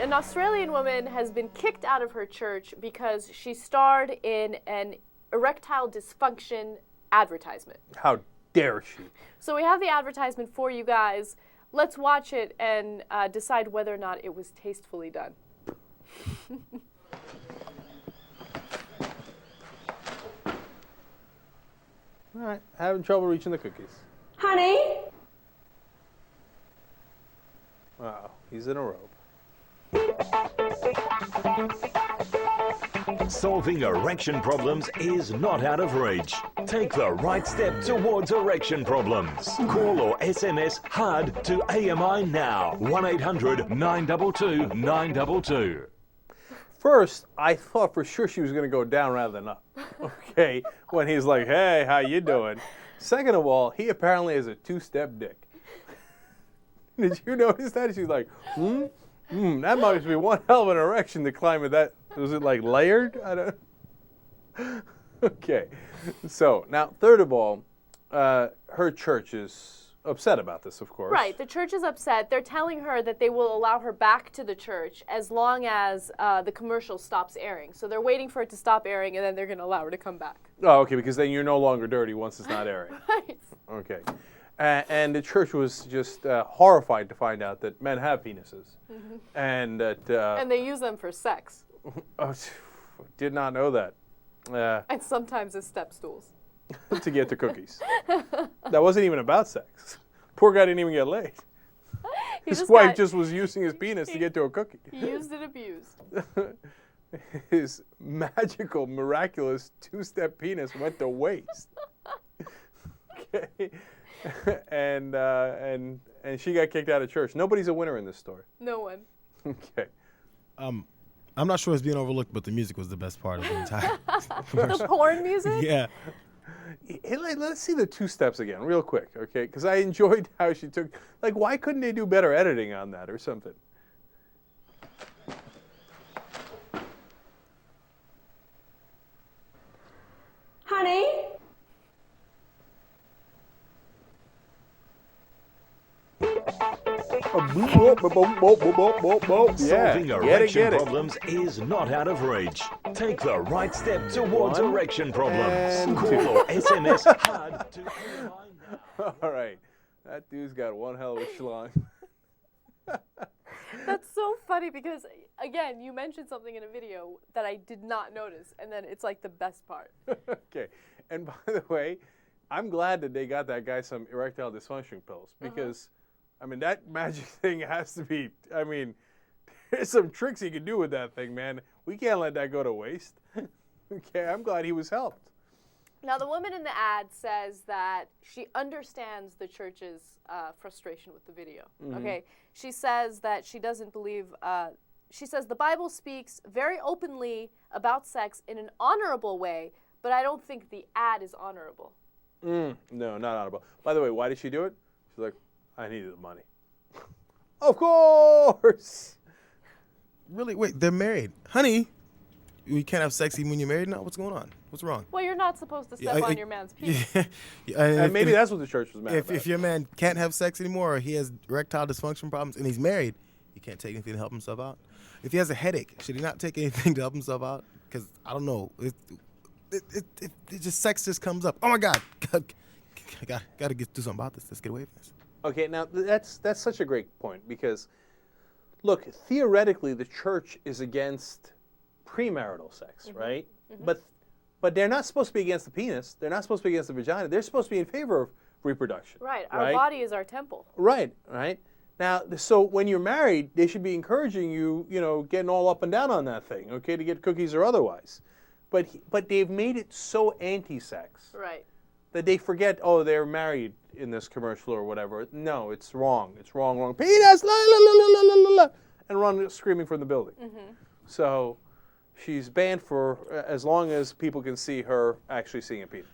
an Australian woman has been kicked out of her church because she starred in an erectile dysfunction advertisement. How dare she? So we have the advertisement for you guys. Let's watch it and decide whether or not it was tastefully done. All right, having trouble reaching the cookies. Honey? Uh-oh, he's in a robe. Solving erection problems is not out of reach. Take the right step towards erection problems. Call or SMS HARD to AMI now. 1-800-922-922. First, I thought for sure she was going to go down rather than up. Okay, when he's like, hey, how you doing? Second of all, he apparently has a two-step dick. Did you notice that? She's like, that must be one hell of an erection to climb with that. Was it like layered? I don't. Okay, so now third of all, her church is upset about this, of course. Right, the church is upset. They're telling her that they will allow her back to the church as long as the commercial stops airing. So they're waiting for it to stop airing, and then they're going to allow her to come back. Oh, okay, because then you're no longer dirty once it's not airing. Right. Okay. And the church was just horrified to find out that men have penises. And that... and they use them for sex. Oh, did not know that. And sometimes as step stools. To get the cookies. That wasn't even about sex. Poor guy didn't even get laid. His wife just was using his penis to get to a cookie. Used and abused. His magical, miraculous two-step penis went to waste. Okay. And she got kicked out of church. Nobody's a winner in this story. No one. Okay. I'm not sure it's being overlooked, but the music was the best part of the entire The porn music? Yeah. Hey, let's see the two steps again, real quick, okay? Because I enjoyed how she took, like, why couldn't they do better editing on that or something? Honey? Solving erection problems is not out of reach. Take the right step towards erection problems. Call or SMS HARD to AMI now. All right. That dude's got one hell of a schlong. That's so funny because, again, you mentioned something in a video that I did not notice, and then it's like the best part. Okay. And by the way, I'm glad that they got that guy some erectile dysfunction pills because, I mean, that magic thing has to be, I mean, there's some tricks he can do with that thing, man. We can't let that go to waste. Okay, I'm glad he was helped. Now, the woman in the ad says that she understands the church's frustration with the video. Okay, she says that she doesn't believe. She says the Bible speaks very openly about sex in an honorable way, but I don't think the ad is honorable. No, not honorable. By the way, why did she do it? She's like, I needed the money. Of course. Really? Wait, they're married. Honey, you can't have sex even when you're married now? What's going on? What's wrong? Well, you're not supposed to step on your man's penis. And maybe that's what the church was mad about. If your man can't have sex anymore or he has erectile dysfunction problems and he's married, he can't take anything to help himself out. If he has a headache, should he not take anything to help himself out? Because, I don't know. It just sex just comes up. Oh, my God. I got to do something about this. Let's get away from this. Okay, now that's such a great point because, look, theoretically the church is against premarital sex, right? But they're not supposed to be against the penis. They're not supposed to be against the vagina. They're supposed to be in favor of reproduction. Right. Our body is our temple. Right. Now, so when you're married, they should be encouraging you, getting all up and down on that thing, okay, to get cookies or otherwise. But they've made it so anti-sex. Right. That they forget, oh, they're married in this commercial or whatever. No, it's wrong. It's wrong. Penis, la la la la la la la, and run screaming from the building. So she's banned for as long as people can see her actually seeing a penis.